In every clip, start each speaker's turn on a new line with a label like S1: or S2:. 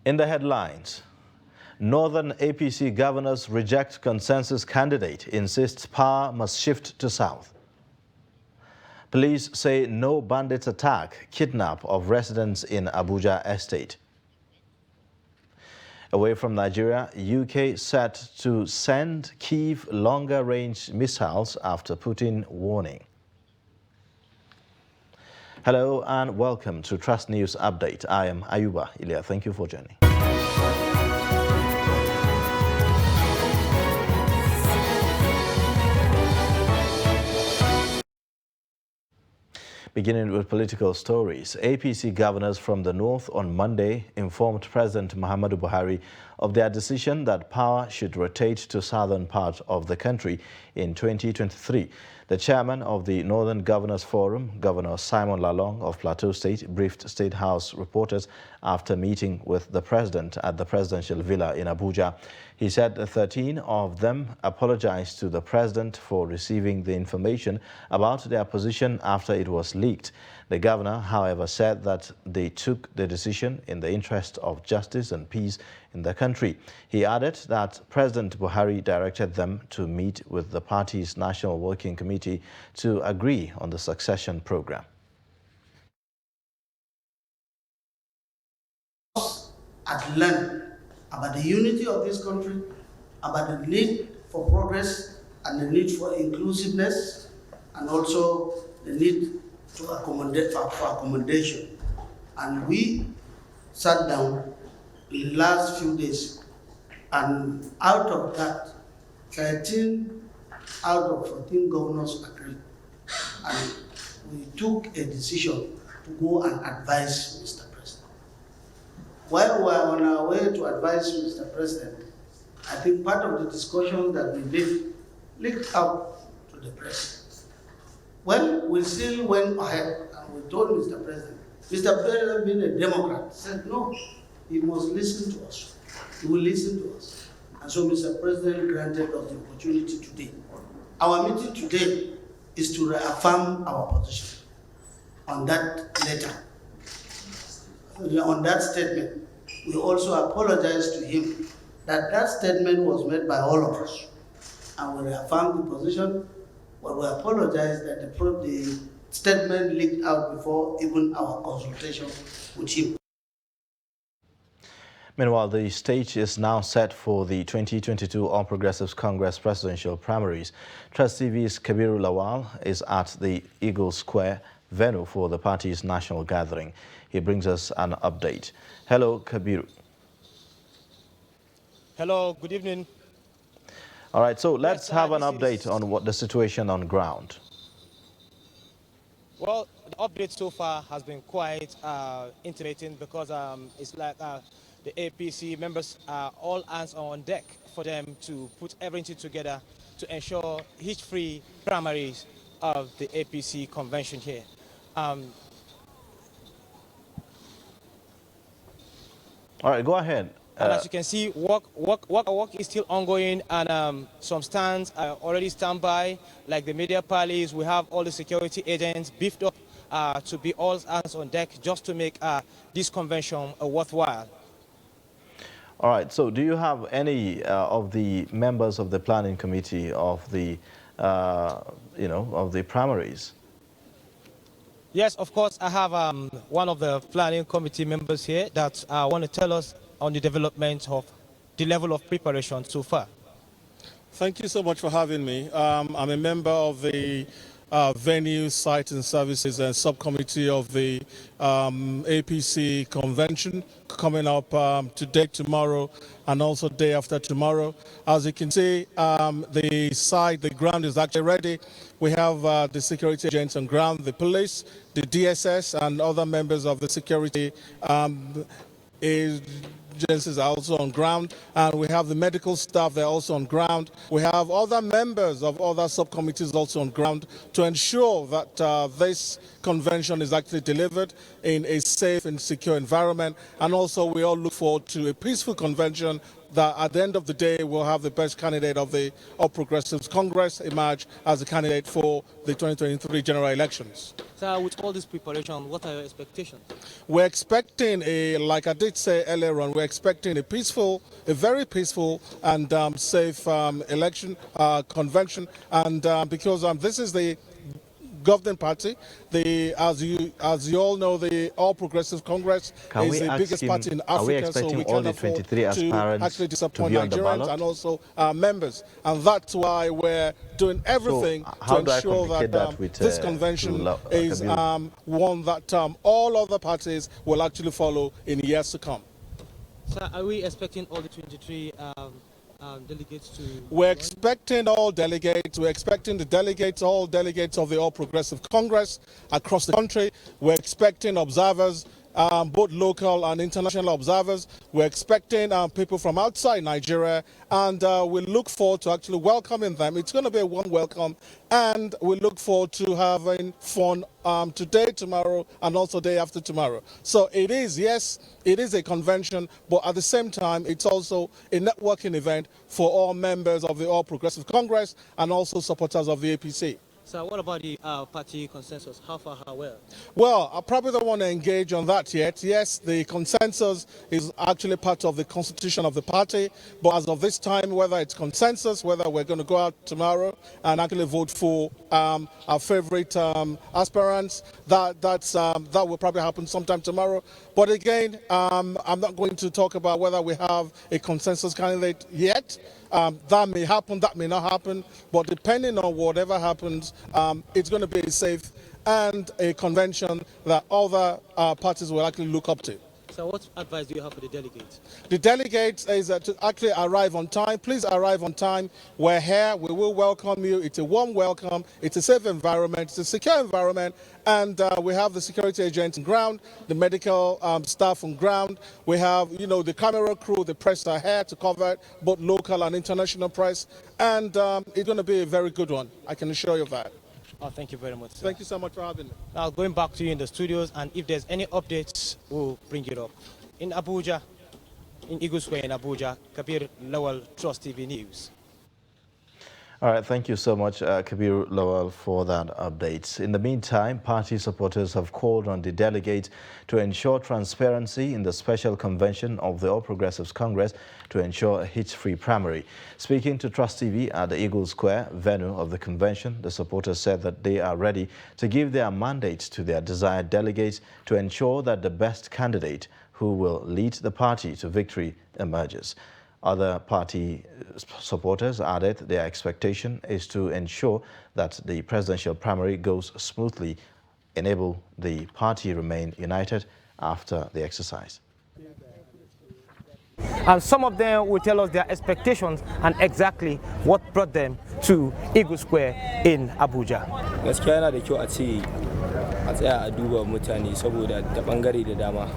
S1: In the headlines, Northern APC governors reject consensus candidate, insists power must shift to South. Police say no bandits attack, kidnap of residents in Abuja estate. Away from Nigeria, UK set to send Kyiv longer-range missiles after Putin warning. Hello and welcome to Trust News Update. I am Ayuba Ilya. Thank you for joining. Beginning with political stories, APC governors from the north on Monday informed President Muhammadu Buhari of their decision that power should rotate to southern part of the country in 2023. The chairman of the Northern Governors Forum, Governor Simon Lalong of Plateau State, briefed State House reporters after meeting with the president at the presidential villa in Abuja. He said 13 of them apologized to the president for receiving the information about their position after it was leaked. The governor, however, said that they took the decision in the interest of justice and peace in the country. He added that President Buhari directed them to meet with the party's National Working Committee to agree on the succession program.
S2: I've learned about the unity of this country, about the need for progress and the need for inclusiveness, and also the need to accommodate for accommodation. And we sat down in the last few days, and out of that, 13 out of 14 governors agreed. And we took a decision to go and advise Mr. President. While we were on our way to advise Mr. President, I think part of the discussion that we did leaked out to the press. Well, we still went ahead and we told Mr. President. Mr. President, being a Democrat, said no, he must listen to us. He will listen to us. And so Mr. President granted us the opportunity today. Our meeting today is to reaffirm our position on that letter, on that statement. We also apologize to him that that statement was made by all of us. And we reaffirm the position. But we apologize that the statement leaked out before even our consultation with him.
S1: Meanwhile, the stage is now set for the 2022 All Progressives Congress presidential primaries. Trust TV's Kabiru Lawal is at the Eagle Square venue for the party's national gathering. He brings us an update. Hello, Kabiru.
S3: Hello, good evening.
S1: All right, so let's have an update on what the situation on ground.
S3: Well, the update so far has been quite intimidating because it's like the APC members are all hands on deck for them to put everything together to ensure hitch-free primaries of the APC convention here.
S1: All right, go ahead.
S3: And as you can see, work is still ongoing, and some stands are already standby, like the media palace. We have all the security agents beefed up to be all hands on deck just to make this convention worthwhile.
S1: All right, so do you have any of the members of the planning committee of the, of the primaries?
S3: Yes, of course, I have one of the planning committee members here that want to tell us on the development of the level of preparation so far.
S4: Thank you so much for having me. I'm a member of the Venue, Site and Services and Subcommittee of the APC Convention coming up today, tomorrow, and also day after tomorrow. As you can see, the ground is actually ready. We have the security agents on ground, the police, the DSS, and other members of the security agencies are also on ground, and we have the medical staff, they're also on ground. We have other members of other subcommittees also on ground to ensure that this convention is actually delivered in a safe and secure environment. And also we all look forward to a peaceful convention that at the end of the day, we'll have the best candidate of the All Progressives Congress emerge as the candidate for the 2023 general elections.
S3: So with all this preparation, what are your expectations?
S4: We're expecting like I did say earlier on, we're expecting a very peaceful and safe election convention, and because this is the governing party, as you all know, the All Progressive Congress is the biggest party in Africa, so we can't afford to actually disappoint Nigerians and also our members, and that's why we're doing everything to ensure that this convention is one that all other parties will actually follow in years to come.
S3: So are we expecting all the 23 delegates to...
S4: We're expecting all delegates. We're expecting all delegates of the All Progressive Congress across the country. We're expecting observers, both local and international observers. We're expecting people from outside Nigeria, and we look forward to actually welcoming them. It's going to be a warm welcome, and we look forward to having fun today, tomorrow, and also day after tomorrow. So it is, yes, it is a convention, but at the same time, it's also a networking event for all members of the All Progressive Congress and also supporters of the APC.
S3: So what about the party consensus? How far, how well?
S4: Well, I probably don't want to engage on that yet. Yes, the consensus is actually part of the constitution of the party, but as of this time, whether it's consensus, whether we're going to go out tomorrow and actually vote for our favorite aspirants, that will probably happen sometime tomorrow. But again, I'm not going to talk about whether we have a consensus candidate yet. That may happen, that may not happen, but depending on whatever happens, it's going to be safe and a convention that other parties will actually look up to.
S3: So what advice do you have for the delegates?
S4: The delegates is to actually arrive on time. Please arrive on time. We're here. We will welcome you. It's a warm welcome. It's a safe environment. It's a secure environment. And we have the security agents on ground, the medical staff on ground. We have, the camera crew, the press are here to cover it, both local and international press. And it's going to be a very good one. I can assure you of that.
S3: Oh, thank you very much, sir.
S4: Thank you so much for having me.
S3: Now, going back to you in the studios, and if there's any updates, we'll bring it up. In Abuja, in Eagle Square in Abuja, Kabir Lawal, Trust TV News.
S1: All right, thank you so much, Kabir Lawal, for that update. In the meantime, party supporters have called on the delegates to ensure transparency in the special convention of the All Progressives Congress to ensure a hitch-free primary. Speaking to Trust TV at the Eagle Square venue of the convention, the supporters said that they are ready to give their mandate to their desired delegates to ensure that the best candidate who will lead the party to victory emerges. Other party supporters added their expectation is to ensure that the presidential primary goes smoothly, enable the party remain united after the exercise.
S3: And some of them will tell us their expectations and exactly what brought them to Eagle Square in Abuja.
S5: Gaskiya yana da kyau a tsaya a duba mutane saboda ta bangare da dama.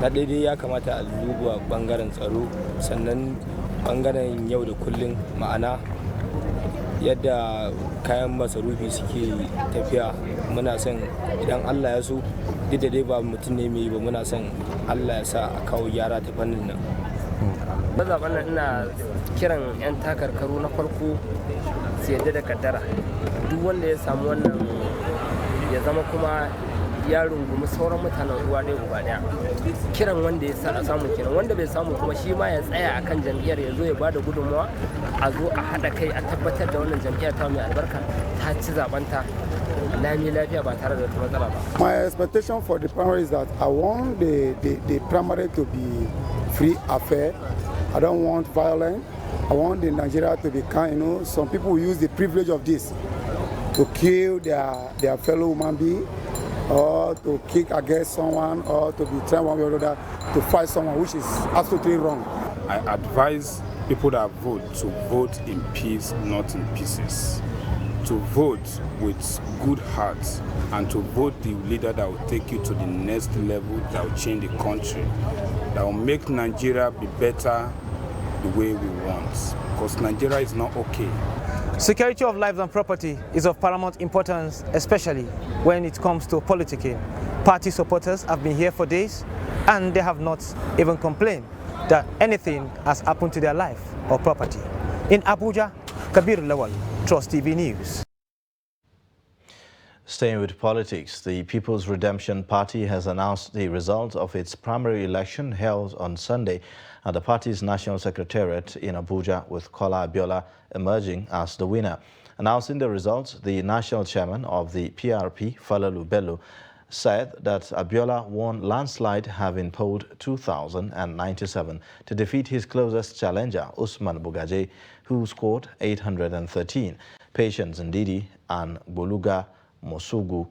S5: Na daidai ya kamata a duba bangaren tsaro, sannan bangaren yau da kullun, ma'ana yadda kayan masarufi suke tafiya. Muna son idan Allah ya so, duk da dai ba mutum ne mai ba, muna son Allah ya sa a kawo gyara ta fannin nan.
S6: Zaben nan ina kiran 'yan takarkaru na farko su yadda da kaddara. Duk wanda ya samu wannan ya zama kuma ya rungumi sauran mutanen uwa ɗaya uba ɗaya. Kiran wanda ya samu kenan, wanda bai samu kuma shi ma ya tsaya akan jam'iyyar, ya zo ya bada gudunmawa, a zo a haɗa kai a tabbatar da wannan jam'iyyar ta mai albarka ta ci zabanta lami lafiya ba tare da wata matsala ba.
S7: My expectation for the primary is that I want the primary to be free affair. I don't want violence. I want the Nigeria to be kind. Some people use the privilege of this to kill their fellow human being, or to kick against someone, or to be trying one way or another to fight someone, which is absolutely wrong.
S8: I advise people that vote to vote in peace, not in pieces. To vote with good hearts, and to vote the leader that will take you to the next level, that will change the country, that will make Nigeria be better the way we want, because Nigeria is not okay.
S3: Security of lives and property is of paramount importance, especially when it comes to politicking. Party supporters have been here for days and they have not even complained. that anything has happened to their life or property. In Abuja, Kabir Lawal, Trust TV News.
S1: Staying with politics, the People's Redemption Party has announced the result of its primary election held on Sunday at the party's national secretariat in Abuja, with Kola Abiola emerging as the winner. Announcing the results, the national chairman of the PRP, Falalu Bello, said that Abiola won landslide, having polled 2,097 to defeat his closest challenger, Usman Bugaje, who scored 813. Patience Ndidi and Boluga Mosugu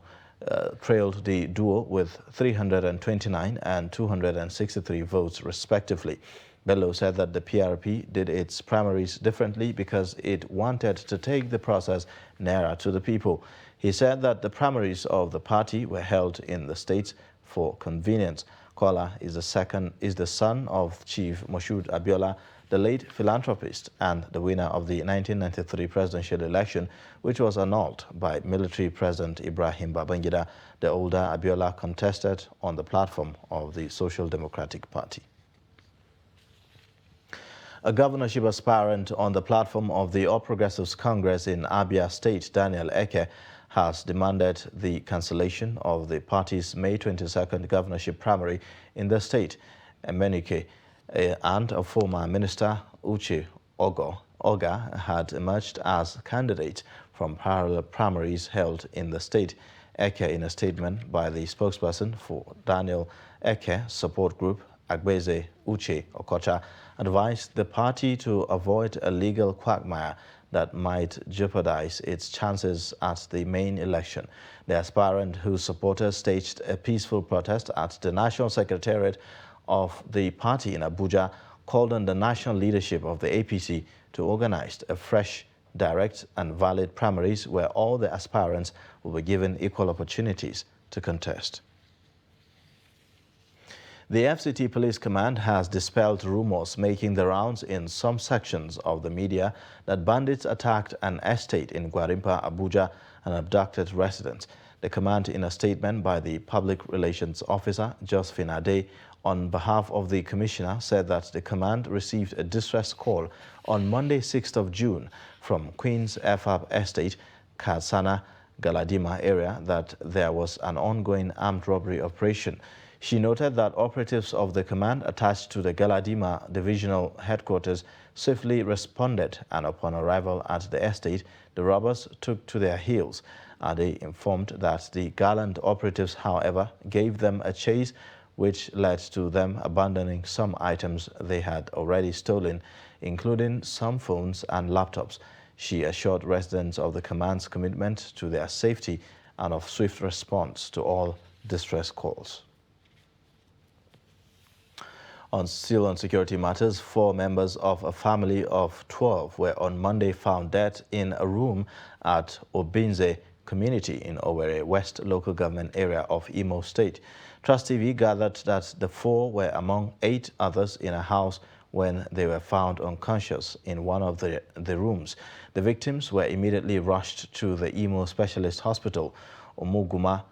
S1: trailed the duo with 329 and 263 votes respectively. Bello said that the PRP did its primaries differently because it wanted to take the process nearer to the people. He said that the primaries of the party were held in the states for convenience. Kola is the son of Chief Moshood Abiola, the late philanthropist and the winner of the 1993 presidential election, which was annulled by military President Ibrahim Babangida. The older Abiola contested on the platform of the Social Democratic Party. A governorship aspirant on the platform of the All Progressives Congress in Abia State, Daniel Eke, has demanded the cancellation of the party's May 22nd governorship primary in the state. Emenike and a former minister, Uche Oga, had emerged as candidate from parallel primaries held in the state. Eke, in a statement by the spokesperson for Daniel Eke support group, Agbeze Uche Okocha, advised the party to avoid a legal quagmire that might jeopardize its chances at the main election. The aspirant, whose supporters staged a peaceful protest at the National Secretariat of the party in Abuja, called on the national leadership of the APC to organize a fresh, direct and valid primaries where all the aspirants will be given equal opportunities to contest. The FCT Police Command has dispelled rumors making the rounds in some sections of the media that bandits attacked an estate in Gwarimpa, Abuja, and abducted residents. The command, in a statement by the Public Relations Officer, Josephine Ade, on behalf of the Commissioner, said that the command received a distress call on Monday, 6th of June, from Queen's FAB Estate, Katsana, Galadima area that there was an ongoing armed robbery operation. She noted that operatives of the command attached to the Galadima Divisional Headquarters swiftly responded, and upon arrival at the estate, the robbers took to their heels. They informed that the gallant operatives, however, gave them a chase, which led to them abandoning some items they had already stolen, including some phones and laptops. She assured residents of the command's commitment to their safety and of swift response to all distress calls. Still on security matters, 4 members of a family of 12 were on Monday found dead in a room at Obinze community in Owerri West local government area of Imo State. Trust TV gathered that the 4 were among 8 others in a house when they were found unconscious in one of the rooms. The victims were immediately rushed to the Imo Specialist Hospital, Omuguma,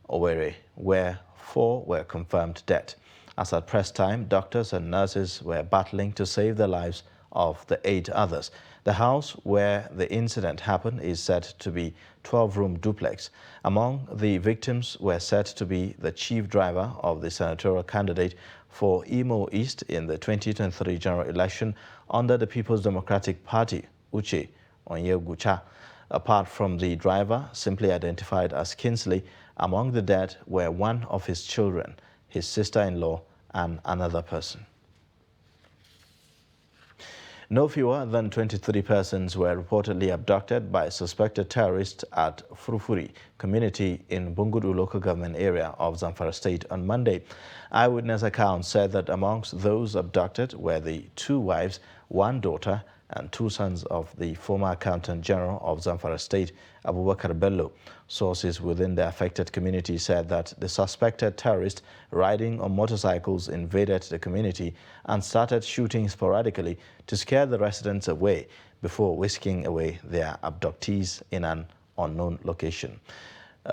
S1: Owerri, where 4 were confirmed dead. As at press time, doctors and nurses were battling to save the lives of the 8 others. The house where the incident happened is said to be 12-room duplex. Among the victims were said to be the chief driver of the senatorial candidate for Imo East in the 2023 general election under the People's Democratic Party, Uche Onyegucha. Apart from the driver, simply identified as Kinsley, among the dead were one of his children, his sister-in-law, and another person. No fewer than 23 persons were reportedly abducted by suspected terrorists at Furufuri community in Bungudu local government area of Zamfara State on Monday. Eyewitness accounts said that amongst those abducted were the 2 wives, 1 daughter, and 2 sons of the former Accountant General of Zamfara State, Abubakar Bello. Sources within the affected community said that the suspected terrorists riding on motorcycles invaded the community and started shooting sporadically to scare the residents away before whisking away their abductees in an unknown location.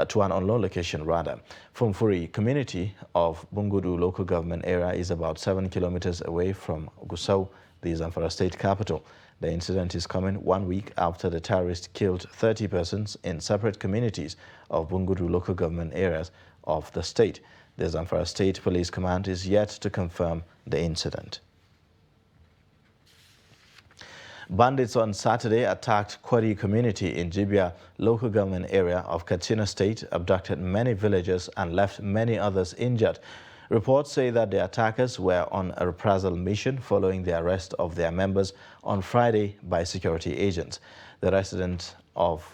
S1: to an unknown location rather. Fumfuri community of Bungudu local government area is about 7 kilometers away from Gusau, the Zamfara state capital. The incident is coming 1 week after the terrorists killed 30 persons in separate communities of Bungudu local government areas of the state. The Zamfara State Police Command is yet to confirm the incident. Bandits on Saturday attacked Kwari community in Jibia local government area of Katsina State, abducted many villagers and left many others injured. Reports say that the attackers were on a reprisal mission following the arrest of their members on Friday by security agents. The resident of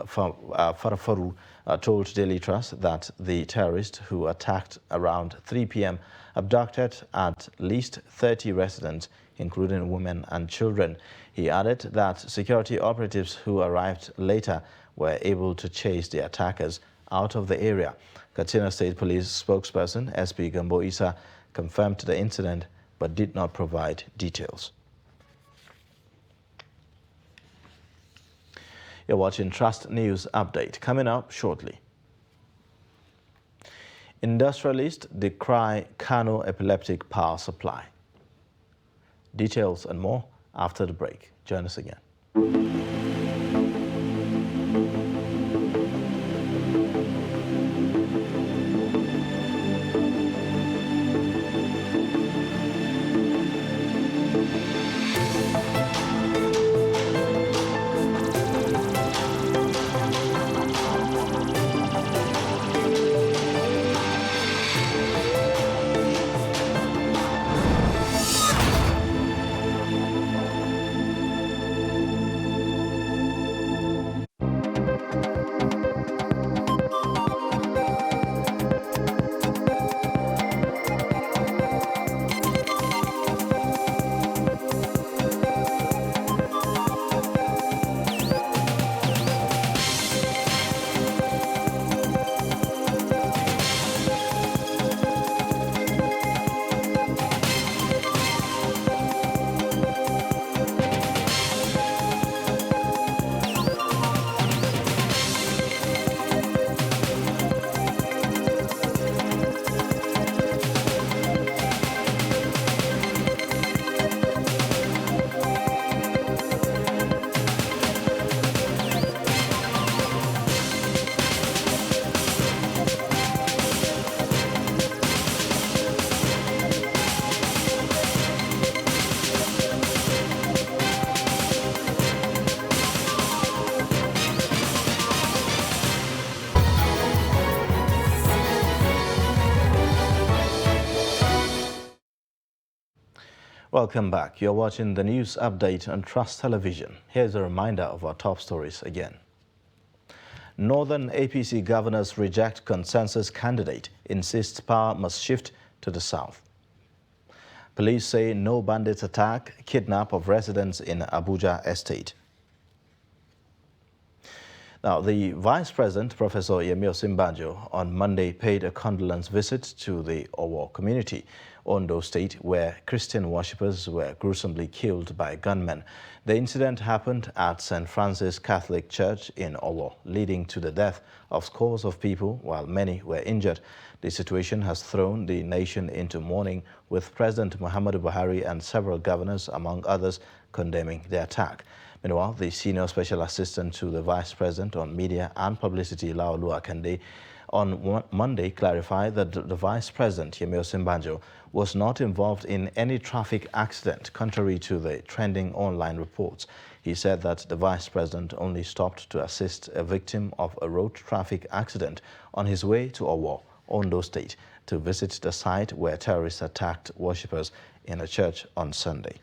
S1: Farafaru told Daily Trust that the terrorists who attacked around 3 p.m. abducted at least 30 residents, including women and children. He added that security operatives who arrived later were able to chase the attackers out of the area. Katsina State Police spokesperson SP Gambo Isa confirmed the incident but did not provide details. You're watching Trust News Update. Coming up shortly. Industrialists decry Kano epileptic power supply. Details and more after the break. Join us again. Welcome back. You're watching the news update on Trust Television. Here's a reminder of our top stories again. Northern APC governors reject consensus candidate, insists power must shift to the south. Police say no bandits attack, kidnap of residents in Abuja estate. Now, the Vice President, Professor Yemi Osinbajo, on Monday paid a condolence visit to the Owo community, Ondo State, where Christian worshippers were gruesomely killed by gunmen. The incident happened at St. Francis Catholic Church in Owo, leading to the death of scores of people while many were injured. The situation has thrown the nation into mourning, with President Muhammadu Buhari and several governors, among others, condemning the attack. Meanwhile, the Senior Special Assistant to the Vice President on Media and Publicity, Laolu Akande, on Monday clarified that the Vice President, Yemi Osinbajo, was not involved in any traffic accident, contrary to the trending online reports. He said that the Vice President only stopped to assist a victim of a road traffic accident on his way to Owo, Ondo State, to visit the site where terrorists attacked worshippers in a church on Sunday.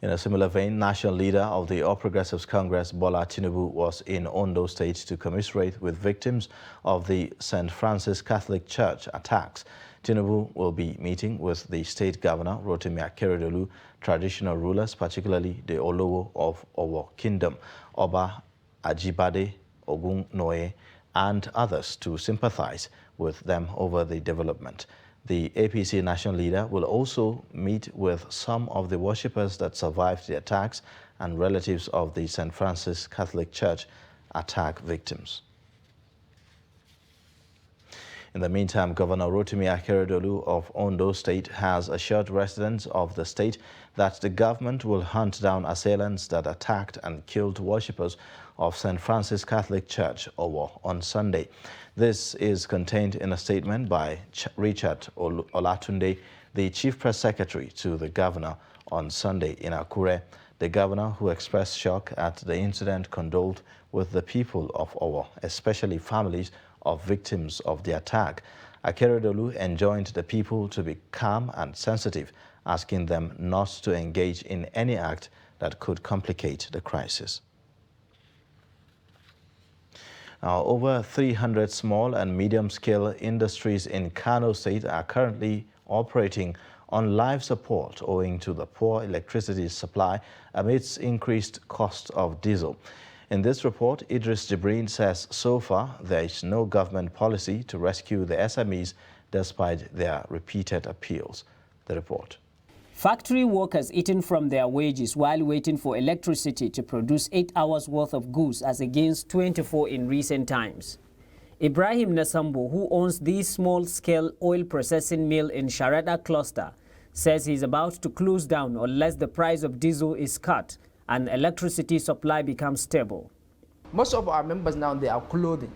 S1: In a similar vein, national leader of the All Progressives Congress, Bola Tinubu, was in Ondo State to commiserate with victims of the St. Francis Catholic Church attacks. Tinubu will be meeting with the state governor, Rotimi Akeredolu, traditional rulers, particularly the Olowo of Owo Kingdom, Oba Ajibade Ogunnoye, and others to sympathize with them over the development. The APC national leader will also meet with some of the worshippers that survived the attacks and relatives of the St. Francis Catholic Church attack victims. In the meantime, Governor Rotimi Akeredolu of Ondo State has assured residents of the state that the government will hunt down assailants that attacked and killed worshippers of St. Francis Catholic Church, Owo, on Sunday. This is contained in a statement by Richard Olatunde, the Chief Press Secretary to the governor, on Sunday in Akure. The governor, who expressed shock at the incident, condoled with the people of Owo, especially families of victims of the attack. Akeredolu enjoined the people to be calm and sensitive, asking them not to engage in any act that could complicate the crisis. Now, over 300 small and medium-scale industries in Kano State are currently operating on life support owing to the poor electricity supply amidst increased cost of diesel. In this report, Idris Jibrin says so far there is no government policy to rescue the SMEs despite their repeated appeals. The report.
S9: Factory workers eating from their wages while waiting for electricity to produce 8 hours worth of goods as against 24 in recent times. Ibrahim Nasambo, who owns the small-scale oil processing mill in Sharada cluster, says he's about to close down unless the price of diesel is cut and electricity supply becomes stable.
S10: Most of our members now, they are clothing.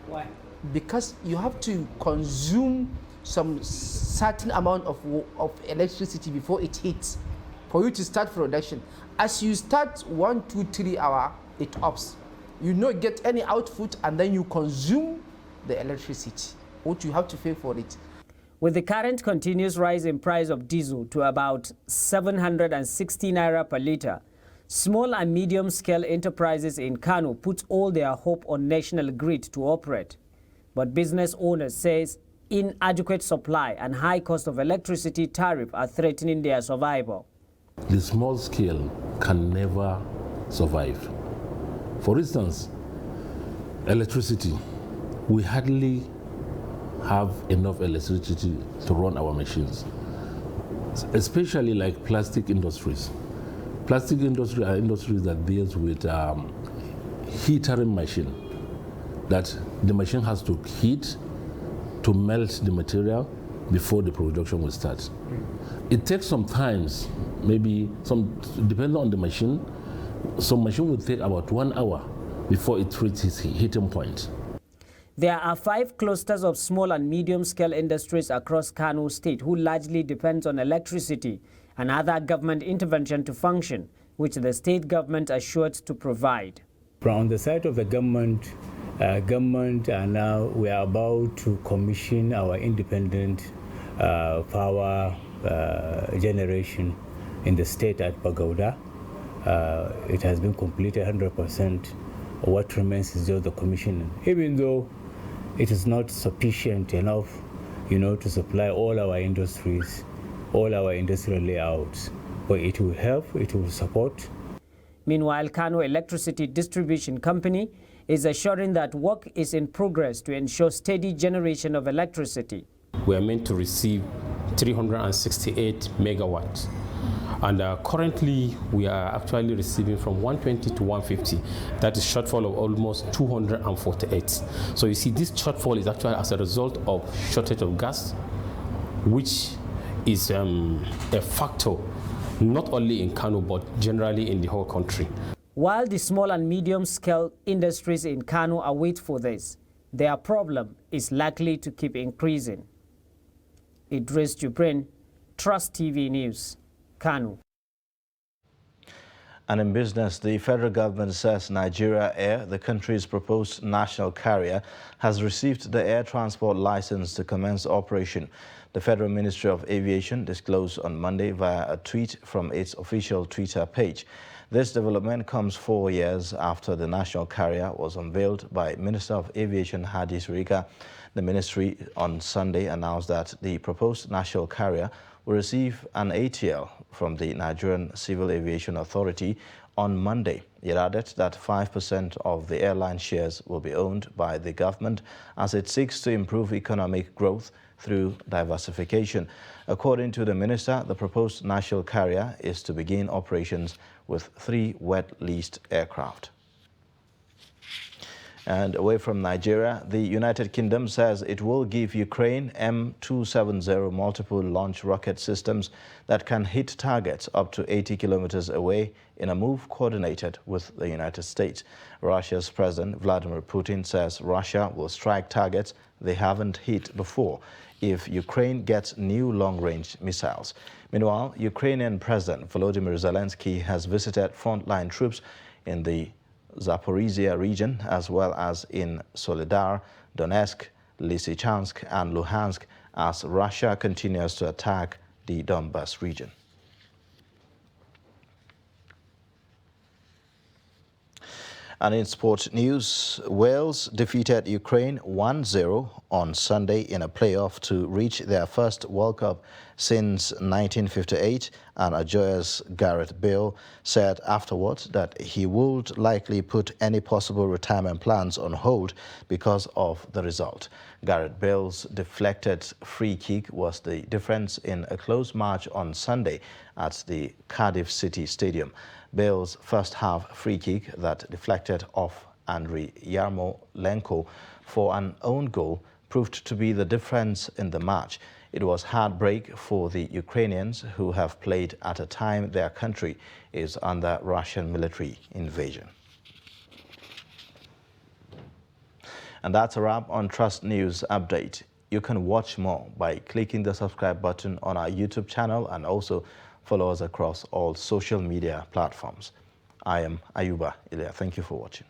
S9: Why?
S10: Because you have to consume some certain amount of electricity before it hits for you to start production. As you start 1, 2, 3 hours, it ups. You not get any output and then you consume the electricity. What you have to pay for it.
S9: With the current continuous rise in price of diesel to about 760 naira per litre, small and medium-scale enterprises in Kano put all their hope on National Grid to operate. But business owners says inadequate supply and high cost of electricity tariff are threatening their survival.
S11: The small scale can never survive. For instance, electricity. We hardly have enough electricity to run our machines, especially like plastic industries. Plastic industry are industries that deals with heatering machine, that the machine has to heat to melt the material before the production will start. It takes some time, maybe depending on the machine, some machine will take about 1 hour before it reaches heating point.
S9: There are 5 clusters of small and medium-scale industries across Kano State who largely depend on electricity and other government intervention to function, which the state government assured to provide.
S12: From the side of the government, we are about to commission our independent power generation in the state at Bagauda. It has been completed 100%. What remains is just the commissioning, even though it is not sufficient enough, to supply all our industries, all our industrial layouts. But it will help, it will support.
S9: Meanwhile, Kano Electricity Distribution Company is assuring that work is in progress to ensure steady generation of electricity.
S13: We are meant to receive 368 megawatts. And currently, we are actually receiving from 120 to 150. That is shortfall of almost 248. So you see, this shortfall is actually as a result of shortage of gas, which is a factor not only in Kano, but generally in the whole country.
S9: While the small and medium-scale industries in Kano await for this, their problem is likely to keep increasing. Idris Jibrin, Trust TV News, Kano.
S1: And in business, the federal government says Nigeria Air, the country's proposed national carrier, has received the air transport license to commence operation. The Federal Ministry of Aviation disclosed on Monday via a tweet from its official Twitter page. This development comes 4 years after the national carrier was unveiled by Minister of Aviation Hadi Sirika. The ministry on Sunday announced that the proposed national carrier will receive an ATL from the Nigerian Civil Aviation Authority on Monday. It added that 5% of the airline shares will be owned by the government as it seeks to improve economic growth through diversification. According to the minister, the proposed national carrier is to begin operations with 3 wet-leased aircraft. And away from Nigeria, the United Kingdom says it will give Ukraine M270 multiple launch rocket systems that can hit targets up to 80 kilometers away in a move coordinated with the United States. Russia's President Vladimir Putin says Russia will strike targets they haven't hit before if Ukraine gets new long-range missiles. Meanwhile, Ukrainian President Volodymyr Zelensky has visited frontline troops in the Zaporizhia region, as well as in Soledar, Donetsk, Lysychansk and Luhansk, as Russia continues to attack the Donbas region. And in sports news, Wales defeated Ukraine 1-0 on Sunday in a playoff to reach their first World Cup since 1958, and a joyous Gareth Bale said afterwards that he would likely put any possible retirement plans on hold because of the result. Gareth Bale's deflected free kick was the difference in a close match on Sunday at the Cardiff City Stadium. Bale's first-half free kick that deflected off Andriy Yarmolenko for an own goal proved to be the difference in the match. It was heartbreak for the Ukrainians, who have played at a time their country is under Russian military invasion. And that's a wrap on Trust News Update. You can watch more by clicking the subscribe button on our YouTube channel and also follow us across all social media platforms. I am Ayuba Ilya. Thank you for watching.